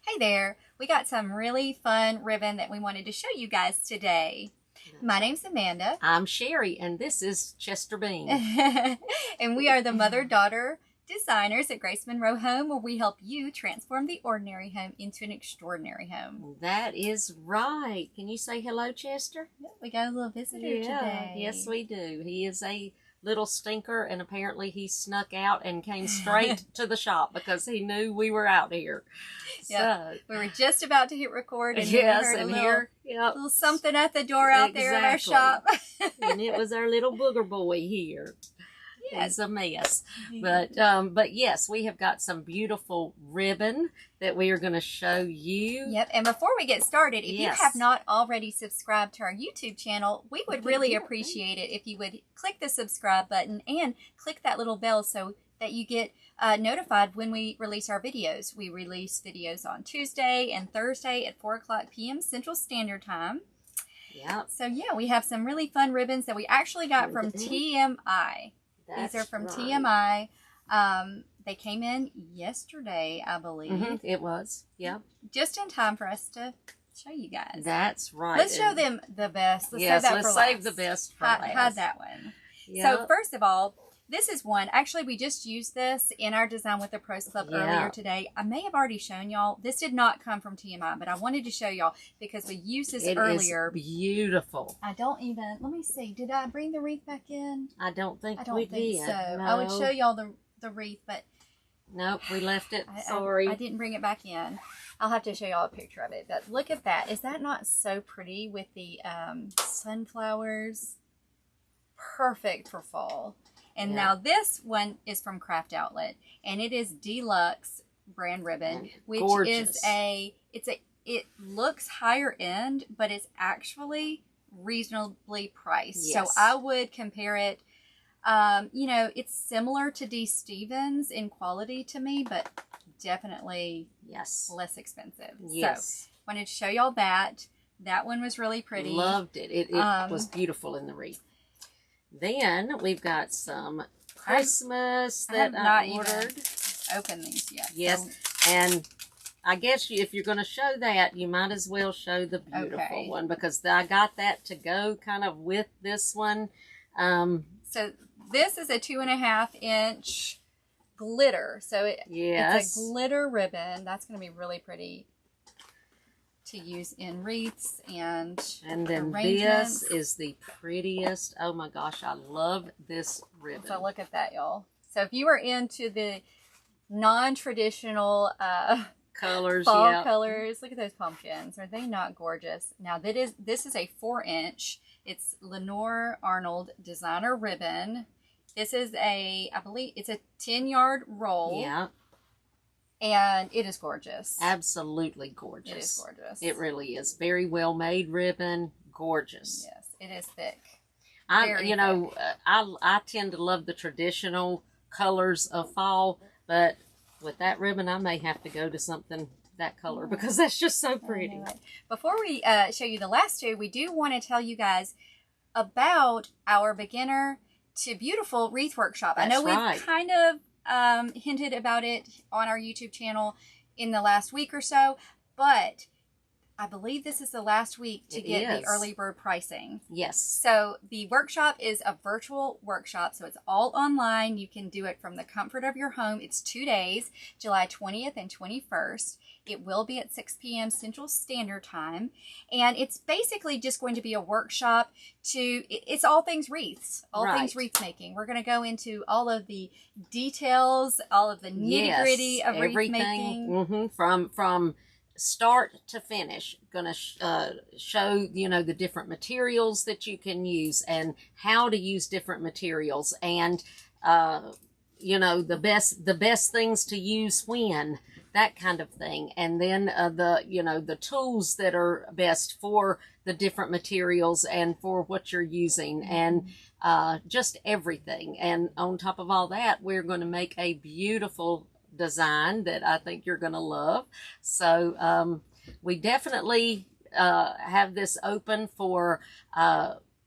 Hey there, we got some really fun ribbon that we wanted to show you guys today. My name's Amanda. I'm Sherry, and this is Chester Bean. And we are the mother-daughter designers at Grace Monroe Home, where we help you transform the ordinary home into an extraordinary home. That is right. Can you say hello, Chester? Yeah, we got a little visitor today. Yes, we do. He is a little stinker, and apparently he snuck out and came straight to the shop because he knew we were out here. Yeah, so, we were just about to hit record, and yes, we heard and a here, little something at the door out there in our shop. And it was our little booger boy here. Yes. It's a mess, but yes, we have got some beautiful ribbon that we are going to show you. Yep, and before we get started, if you have not already subscribed to our YouTube channel, we would really appreciate it if you would click the subscribe button and click that little bell so that you get notified when we release our videos. We release videos on Tuesday and Thursday at 4 p.m. Central Standard Time. Yeah. So yeah, we have some really fun ribbons that we actually got from TMI. These are from TMI. They came in yesterday, I believe. It was, yeah. Just in time for us to show you guys. That's right. Let's show them the best. Let's save the best for last. Hide that one. Yep. So first of all, this is one. Actually, we just used this in our Design with the Pros Club earlier today. I may have already shown y'all. This did not come from TMI, but I wanted to show y'all because we used this earlier. It is beautiful. I don't even, let me see. Did I bring the wreath back in? I don't think we did. So. No. I would show y'all the wreath, but nope, we left it. Sorry. I didn't bring it back in. I'll have to show y'all a picture of it. But look at that. Is that not so pretty with the sunflowers? Perfect for fall. And now this one is from Craft Outlet, and it is Deluxe brand ribbon, which is it looks higher end, but it's actually reasonably priced. Yes. So I would compare it, you know, it's similar to D. Stevens in quality to me, but definitely less expensive. Yes. So wanted to show y'all that. That one was really pretty. Loved it. It was beautiful in the wreath. Then we've got some Christmas that I ordered. Open these yet. Yes, so, and I guess if you're going to show that, you might as well show the beautiful one because I got that to go kind of with this one. So this is a 2.5-inch glitter. So it's a glitter ribbon. That's going to be really pretty to use in wreaths and then this is the prettiest. Oh my gosh, I love this ribbon. So look at that, y'all. So if you are into the non-traditional colors, fall colors, look at those pumpkins. Are they not gorgeous? Now this is a 4-inch. It's Lenore Arnold designer ribbon. This is I believe it's a 10-yard roll. Yeah. And it is gorgeous. Absolutely gorgeous. It is gorgeous. It really is. Very well made ribbon. Gorgeous. Yes, it is thick. I tend to love the traditional colors of fall, but with that ribbon, I may have to go to something that color because that's just so pretty. Before we show you the last two, we do want to tell you guys about our beginner to beautiful wreath workshop. That's I know we've kind of hinted about it on our YouTube channel in the last week or so, but I believe this is the last week to get the early bird pricing. Yes. So the workshop is a virtual workshop, so it's all online. You can do it from the comfort of your home. It's 2 days, July 20th and 21st. It will be at 6 p.m. Central Standard Time. And it's basically just going to be a workshop it's all things wreaths, all things wreath making. We're going to go into all of the details, all of the nitty gritty of wreath making. From start to finish. Going to show, the different materials that you can use and how to use different materials and, the best things to use when, that kind of thing. And then the tools that are best for the different materials and for what you're using and just everything. And on top of all that, we're going to make a beautiful design that I think you're going to love. So we definitely have this open for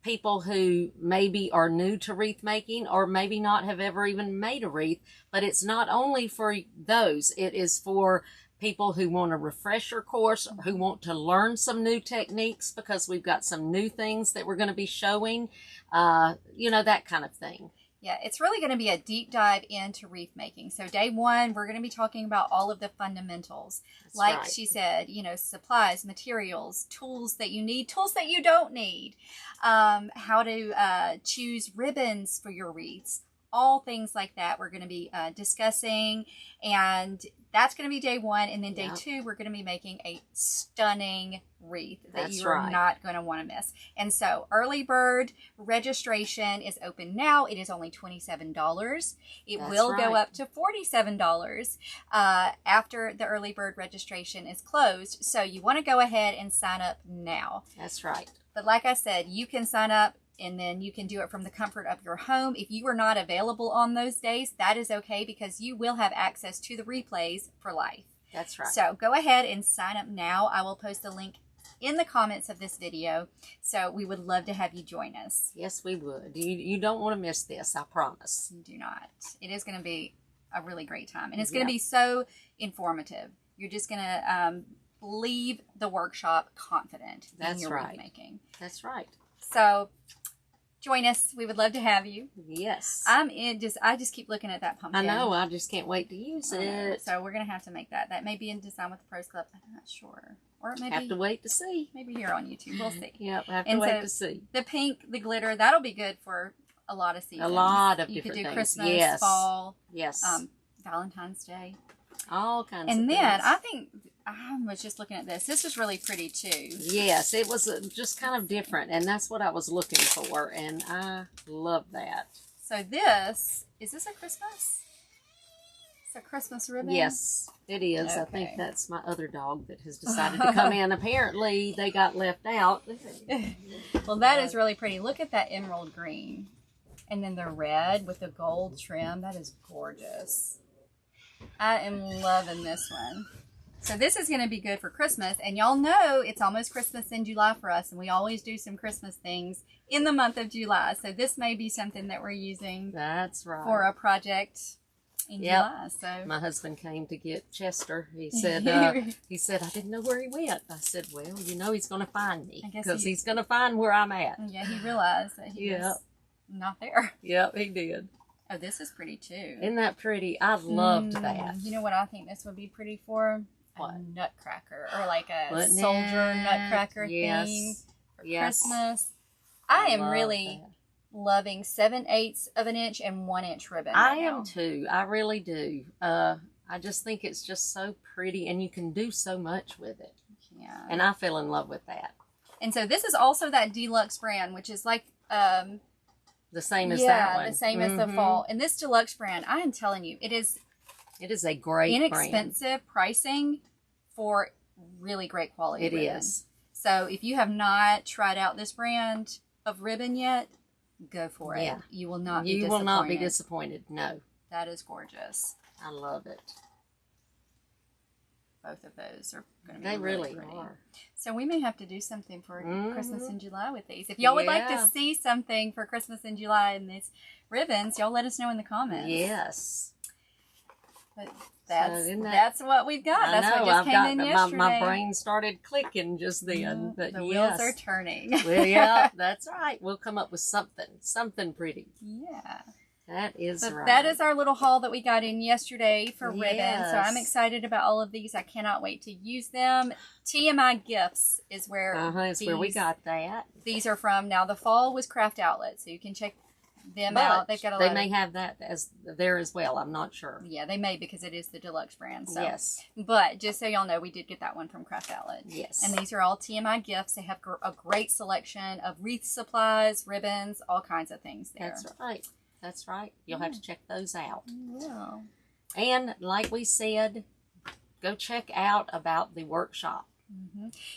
people who maybe are new to wreath making or maybe not have ever even made a wreath, but it's not only for those, it is for people who want a refresher course, who want to learn some new techniques because we've got some new things that we're going to be showing, that kind of thing. Yeah, it's really going to be a deep dive into wreath making. So day one, we're going to be talking about all of the fundamentals. That's like right. she said, supplies, materials, tools that you need, tools that you don't need, how to choose ribbons for your wreaths, all things like that we're going to be discussing. And that's going to be day one. And then day two, we're going to be making a stunning wreath that you are not going to want to miss. And so early bird registration is open now. It is only $27. It will go up to $47 after the early bird registration is closed. So you want to go ahead and sign up now. That's right. But like I said, you can sign up and then you can do it from the comfort of your home. If you are not available on those days, that is okay, because you will have access to the replays for life. That's right. So go ahead and sign up now. I will post a link in the comments of this video. So we would love to have you join us. Yes, we would. You don't want to miss this, I promise. You do not. It is going to be a really great time. And it's going to be so informative. You're just going to leave the workshop confident in your wreath making. That's right. So join us. We would love to have you. Yes. I just keep looking at that pumpkin. I know. I just can't wait to use it. So we're going to have to make that. That may be in Design with the Pros Club. I'm not sure. Or it may have to wait to see. Maybe here on YouTube. We'll see. Yep. I have to wait to see. The pink, the glitter, that'll be good for a lot of seasons. A lot of You different could do things. Christmas, fall. Yes. Valentine's Day. All kinds of things. And then I think I was just looking at this. This is really pretty too. Yes, it was just kind of different, and that's what I was looking for, and I love that. So is this a Christmas? It's a Christmas ribbon? Yes, it is. Okay. I think that's my other dog that has decided to come in. Apparently, they got left out. Well, that is really pretty. Look at that emerald green. And then the red with the gold trim. That is gorgeous. I am loving this one. So this is going to be good for Christmas. And y'all know it's almost Christmas in July for us. And we always do some Christmas things in the month of July. So this may be something that we're using That's right. for a project in July. So my husband came to get Chester. He said, I didn't know where he went. I said, well, he's going to find me. Because he's going to find where I'm at. Yeah, he realized that he was not there. Yep, he did. Oh, this is pretty too. Isn't that pretty? I loved that. You know what I think this would be pretty for? What? A nutcracker, or like a soldier nutcracker thing for Christmas. I am really loving 7/8 of an inch and 1 inch ribbon. I am too. I really do. I just think it's just so pretty, and you can do so much with it. Yeah. And I fell in love with that. And so this is also that deluxe brand, which is like the same as that one. Yeah, the same as the fall. And this deluxe brand, I am telling you, it is a great inexpensive pricing for really great quality ribbon. It is. So if you have not tried out this brand of ribbon yet, go for it. You will not be disappointed. You will not be disappointed. No. That is gorgeous. I love it. Both of those are going to be They really pretty. are. So we may have to do something for Christmas in July with these. If y'all would like to see something for Christmas in July in these ribbons, y'all let us know in the comments. Yes. But that's what we've got. That's what just came in yesterday. My brain started clicking just then. But the wheels are turning. Well, yeah, that's right. We'll come up with something pretty. Yeah. That is right. That is our little haul that we got in yesterday for ribbon. So I'm excited about all of these. I cannot wait to use them. TMI Gifts is where where we got that. These are from. Now the fall was Craft Outlet, so you can check them out. They've got a lot. They may have that there as well. I'm not sure. Yeah, they may, because it is the deluxe brand. So. Yes. But just so y'all know, we did get that one from Craft Outlet. Yes. And these are all TMI Gifts. They have a great selection of wreath supplies, ribbons, all kinds of things there. That's right. That's right. You'll have to check those out. Yeah. And like we said, go check out about the workshop.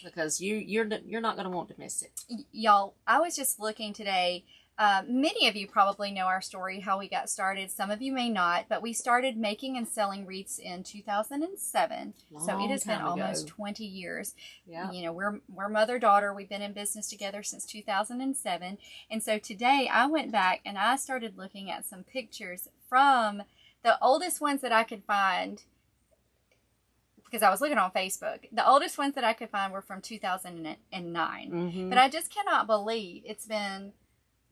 Because you're not going to want to miss it. Y'all, I was just looking today. Many of you probably know our story, how we got started. Some of you may not, but we started making and selling wreaths in 2007. So it has been almost 20 years. Yeah. We're mother-daughter. We've been in business together since 2007. And so today I went back and I started looking at some pictures from the oldest ones that I could find, because I was looking on Facebook. The oldest ones that I could find were from 2009. Mm-hmm. But I just cannot believe it's been,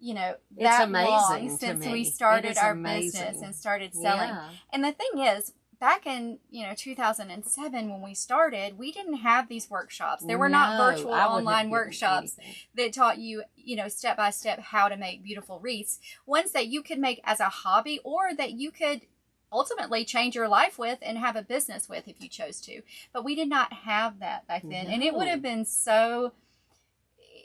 that It's amazing long to since me. we started our amazing. business and started selling. Yeah. And the thing is, back in 2007 when we started, we didn't have these workshops. There were not virtual online workshops that taught you, step by step how to make beautiful wreaths, ones that you could make as a hobby or that you could ultimately change your life with and have a business with if you chose to. But we did not have that back then. And it would have been so,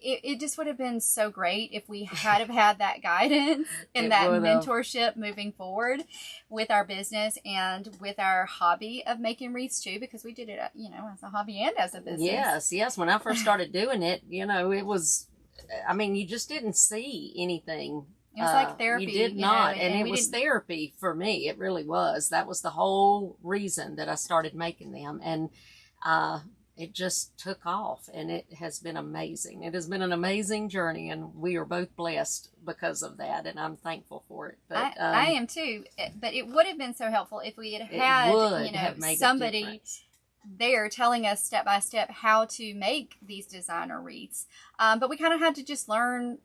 it just would have been so great if we had have had that guidance and that mentorship moving forward with our business and with our hobby of making wreaths too, because we did it, as a hobby and as a business. Yes. When I first started doing it, it was, you just didn't see anything. It was like therapy. You did not. And it was therapy for me. It really was. That was the whole reason that I started making them. And it just took off, and it has been amazing. It has been an amazing journey, and we are both blessed because of that, and I'm thankful for it. But I am too. But it would have been so helpful if we had somebody there telling us step by step how to make these designer wreaths. But we kind of had to just learn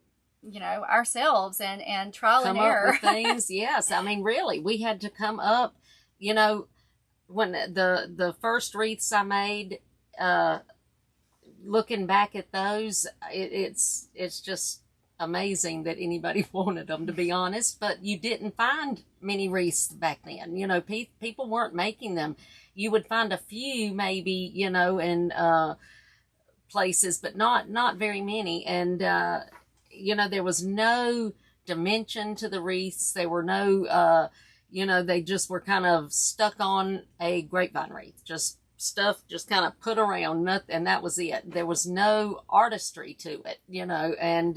ourselves and trial and error. Up with things. Yes. Really, we had to come up, when the first wreaths I made, looking back at those, it's just amazing that anybody wanted them, to be honest. But you didn't find many wreaths back then. People weren't making them. You would find a few maybe, in places, but not very many. And there was no dimension to the wreaths. There were no, they just were kind of stuck on a grapevine wreath, just stuff just kind of put around, nothing, and that was it. There was no artistry to it, and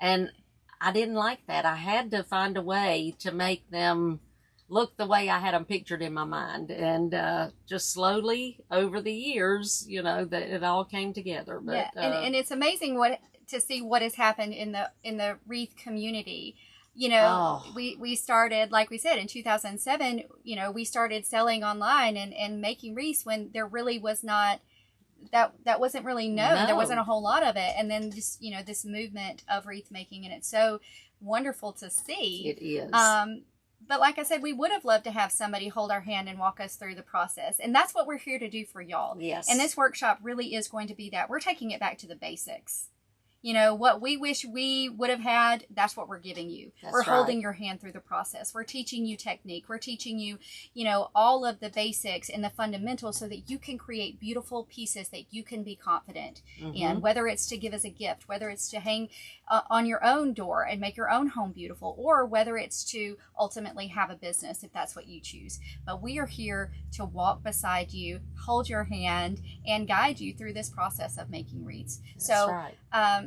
I didn't like that. I had to find a way to make them look the way I had them pictured in my mind, and just slowly over the years, that it all came together. But and it's amazing to see what has happened in the wreath community. We started, like we said, in 2007, we started selling online and making wreaths when there really was not, that wasn't really known. No. There wasn't a whole lot of it. And then just, this movement of wreath making, and it's so wonderful to see. It is. But like I said, we would have loved to have somebody hold our hand and walk us through the process. And that's what we're here to do for y'all. Yes. And this workshop really is going to be that. We're taking it back to the basics. What we wish we would have had, that's what we're giving you. We're holding your hand through the process. We're teaching you technique. We're teaching you, all of the basics and the fundamentals so that you can create beautiful pieces that you can be confident in, whether it's to give as a gift, whether it's to hang on your own door and make your own home beautiful, or whether it's to ultimately have a business if that's what you choose. But we are here to walk beside you, hold your hand, and guide you through this process of making wreaths.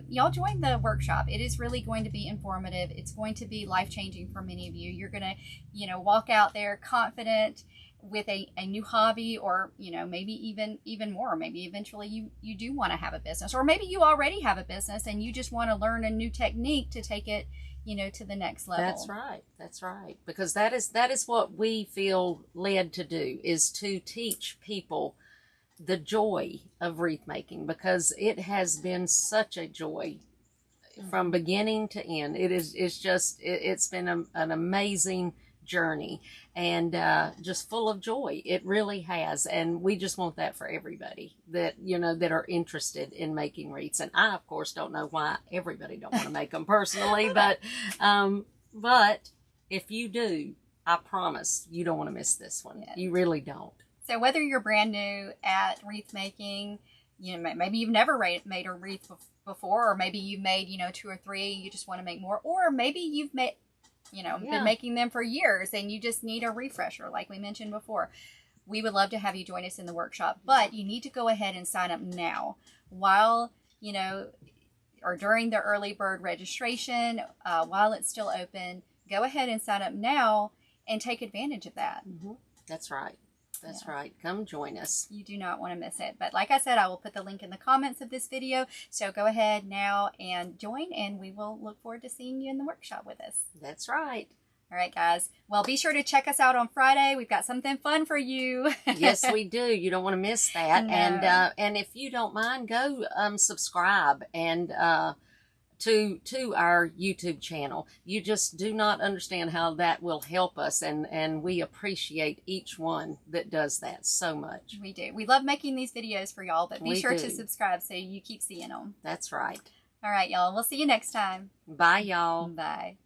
Y'all join the workshop. It is really going to be informative. It's going to be life-changing for many of you. You're going to, walk out there confident with a new hobby, or, maybe even more. Maybe eventually you do want to have a business, or maybe you already have a business and you just want to learn a new technique to take it, to the next level. That's right. Because that is what we feel led to do, is to teach people the joy of wreath making, because it has been such a joy from beginning to end. It's been an amazing journey, and just full of joy. It really has. And we just want that for everybody that, that are interested in making wreaths. And I, of course, don't know why everybody don't want to make them personally, but if you do, I promise you don't want to miss this one. Yeah. You really don't. So whether you're brand new at wreath making, maybe you've never made a wreath before, or maybe you've made, 2 or 3, you just want to make more, or maybe you've made, been making them for years and you just need a refresher, like we mentioned before. We would love to have you join us in the workshop, but you need to go ahead and sign up now while, or during the early bird registration, while it's still open. Go ahead and sign up now and take advantage of that. That's right. That's right. Come join us. You do not want to miss it. But like I said, I will put the link in the comments of this video. So go ahead now and join, and we will look forward to seeing you in the workshop with us. That's right. All right, guys. Well, be sure to check us out on Friday. We've got something fun for you. Yes, we do. You don't want to miss that. No. And if you don't mind, go subscribe and to our YouTube channel. You just do not understand how that will help us, and we appreciate each one that does that so much. We do. We love making these videos for y'all, but be sure to do. subscribe so you keep seeing them. That's right. All right, y'all. We'll see you next time. Bye, y'all. Bye.